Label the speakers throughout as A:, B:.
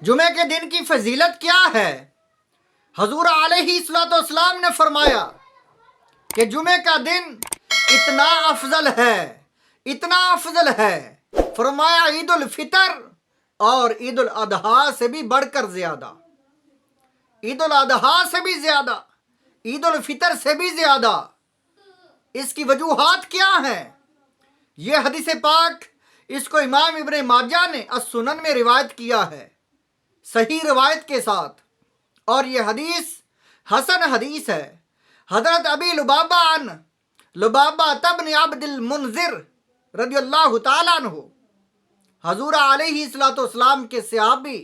A: جمعے کے دن کی فضیلت کیا ہے؟ حضور علیہ الصلوۃ والسلام نے فرمایا کہ جمعے کا دن اتنا افضل ہے، اتنا افضل ہے، فرمایا عید الفطر اور عید الاضحیٰ سے بھی بڑھ کر زیادہ، عید الاضحیٰ سے بھی زیادہ، عید الفطر سے بھی زیادہ۔ اس کی وجوہات کیا ہیں؟ یہ حدیث پاک اس کو امام ابن ماجہ نے السنن میں روایت کیا ہے، صحیح روایت کے ساتھ، اور یہ حدیث حسن حدیث ہے۔ حضرت ابی لبابہ عن لبابہ بن عبد المنذر رضی اللہ تعالیٰ عنہ، حضور علیہ الصلوۃ والسلام کے صحابی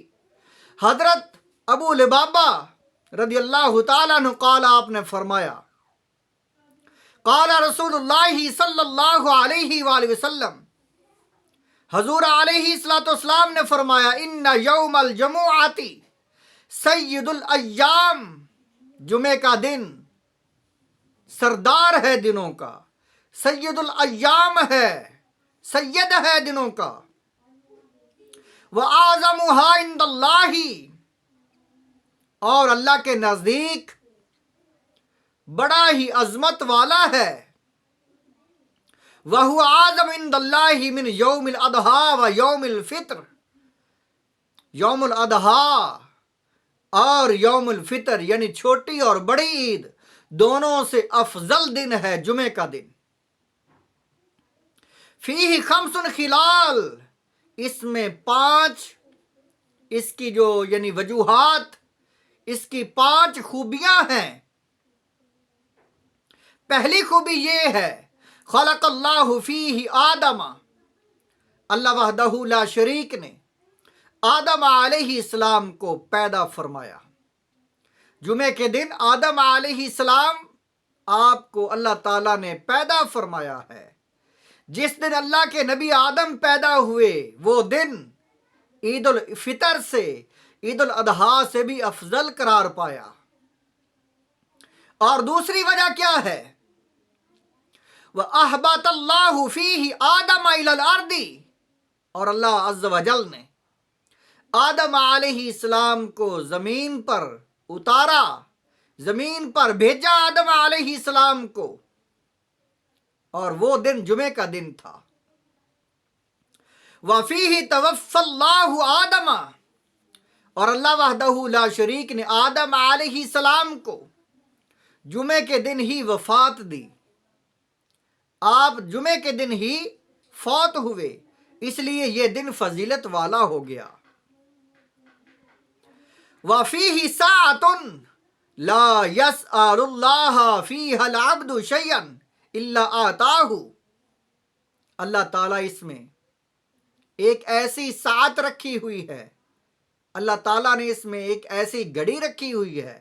A: حضرت ابو لبابہ رضی اللہ تعالیٰ عنہ قال، آپ نے فرمایا قال رسول اللہ صلی اللہ علیہ وآلہ وسلم، حضور علیہ الصلوۃ والسلام نے فرمایا ان یوم الجمعۃ سید الایام، جمعے کا دن سردار ہے دنوں کا، سید الایام ہے، سید ہے دنوں کا، وَأَعْظَمُهَا عِندَ اللَّهِ، اور اللہ کے نزدیک بڑا ہی عظمت والا ہے، وَهُوَ أَعْظَمُ عِندَ اللَّهِ مِنْ يَوْمِ الْأَضْحَىٰ وَيَوْمِ الْفِطْرِ، یوم الاضحیٰ اور یوم الفطر یعنی چھوٹی اور بڑی عید دونوں سے افضل دن ہے جمعے کا دن۔ فیہ خمس خلال، اس میں 5 اس کی جو یعنی وجوہات، اس کی 5 خوبیاں ہیں۔ پہلی خوبی یہ ہے خلق اللہ فیہ آدم، اللہ وحدہ لا شریک نے آدم علیہ السلام کو پیدا فرمایا۔ جمعے کے دن آدم علیہ السلام آپ کو اللہ تعالیٰ نے پیدا فرمایا ہے۔ جس دن اللہ کے نبی آدم پیدا ہوئے وہ دن عید الفطر سے، عید الاضحیٰ سے بھی افضل قرار پایا۔ اور دوسری وجہ کیا ہے؟ وَأَحْبَتَ اللَّهُ فِيهِ آدَمَ إِلَى الْأَرْضِ، اور اللہ عز و جل نے آدم علیہ السلام کو زمین پر اتارا، زمین پر بھیجا آدم علیہ السلام کو، اور وہ دن جمعے کا دن تھا۔ وَفِيهِ تَوَفَّى اللَّهُ آدَمَ، اور اللہ وحدہ لا شریک نے آدم علیہ السلام کو جمعے کے دن ہی وفات دی، آپ جمعے کے دن ہی فوت ہوئے، اس لیے یہ دن فضیلت والا ہو گیا۔ وَفِيهِ سَاعَةٌ لَا يَسْأَلُ اللَّهَ فِيهَا الْعَبْدُ شَيْئًا إِلَّا آتَاهُ، اللہ تعالیٰ اس میں ایک ایسی ساعت رکھی ہوئی ہے، اللہ تعالیٰ نے اس میں ایک ایسی گھڑی رکھی ہوئی ہے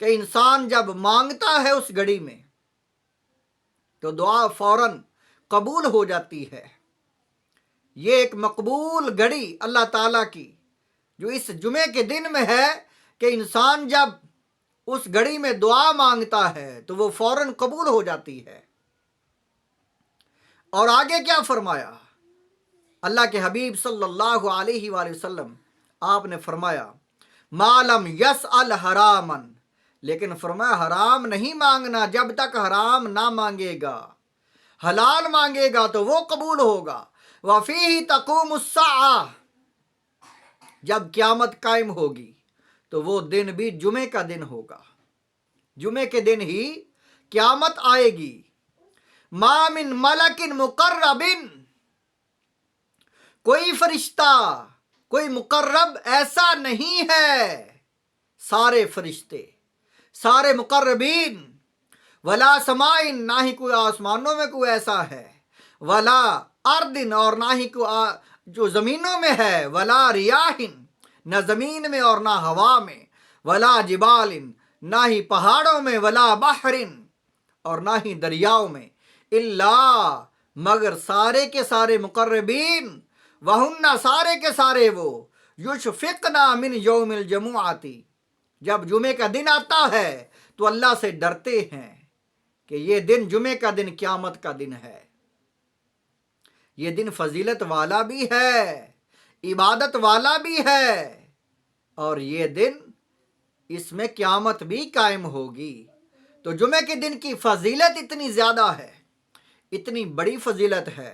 A: کہ انسان جب مانگتا ہے اس گھڑی میں تو دعا فوراً قبول ہو جاتی ہے۔ یہ ایک مقبول گھڑی اللہ تعالیٰ کی جو اس جمعے کے دن میں ہے کہ انسان جب اس گھڑی میں دعا مانگتا ہے تو وہ فوراً قبول ہو جاتی ہے۔ اور آگے کیا فرمایا اللہ کے حبیب صلی اللہ علیہ وآلہ وسلم، آپ نے فرمایا ما لم یسأل حراما، لیکن فرمایا حرام نہیں مانگنا جب تک حرام نہ مانگے گا، حلال مانگے گا تو وہ قبول ہوگا۔ وَفِيهِ تَقُومُ السَّاعَةُ، جب قیامت قائم ہوگی تو وہ دن بھی جمعے کا دن ہوگا، جمعے کے دن ہی قیامت آئے گی۔ ما من ملک مقرب، کوئی فرشتہ، کوئی مقرب ایسا نہیں ہے، سارے فرشتے، سارے مقربین، ولا سمائن، نہ ہی کوئی آسمانوں میں کوئی ایسا ہے، ولا اردن، اور نہ ہی کوئی جو زمینوں میں ہے، ولا ریاحن، نہ زمین میں اور نہ ہوا میں، ولا جبال، نہ ہی پہاڑوں میں، ولا بحرن، اور نہ ہی دریاؤں میں، الا، مگر سارے کے سارے مقربین، وہن، سارے کے سارے وہ، یشفقنا من یوم الجمعۃ، جب جمعے کا دن آتا ہے تو اللہ سے ڈرتے ہیں کہ یہ دن جمعے کا دن قیامت کا دن ہے، یہ دن فضیلت والا بھی ہے، عبادت والا بھی ہے، اور یہ دن اس میں قیامت بھی قائم ہوگی۔ تو جمعے کے دن کی فضیلت اتنی زیادہ ہے، اتنی بڑی فضیلت ہے۔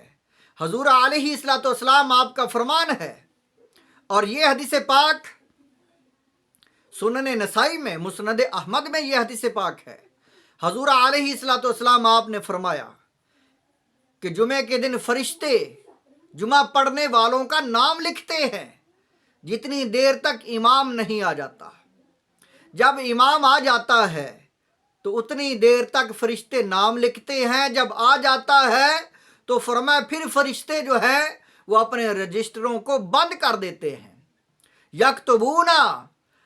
A: حضور علیہ الصلوۃ والسلام آپ کا فرمان ہے، اور یہ حدیث پاک سنن نسائی میں، مسند احمد میں یہ حدیث پاک ہے۔ حضور علیہ الصلوۃ والسلام آپ نے فرمایا کہ جمعے کے دن فرشتے جمعہ پڑھنے والوں کا نام لکھتے ہیں جتنی دیر تک امام نہیں آ جاتا۔ جب امام آ جاتا ہے تو اتنی دیر تک فرشتے نام لکھتے ہیں، جب آ جاتا ہے تو فرمایا پھر فرشتے جو ہے وہ اپنے رجسٹروں کو بند کر دیتے ہیں۔ یکتبون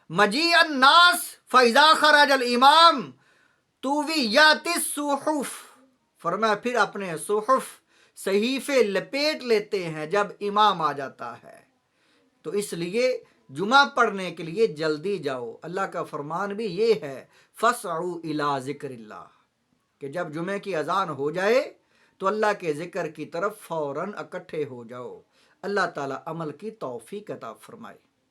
A: مجیء الناس فاذا خرج الامام طویت الصحف، فرمایا پھر اپنے صحف صحیفے لپیٹ لیتے ہیں جب امام آ جاتا ہے۔ تو اس لیے جمعہ پڑھنے کے لیے جلدی جاؤ۔ اللہ کا فرمان بھی یہ ہے، فَاسْعُوا إِلَىٰ ذِكْرِ اللَّهِ، کہ جب جمعے کی اذان ہو جائے تو اللہ کے ذکر کی طرف فوراً اکٹھے ہو جاؤ۔ اللہ تعالیٰ عمل کی توفیق عطا فرمائے۔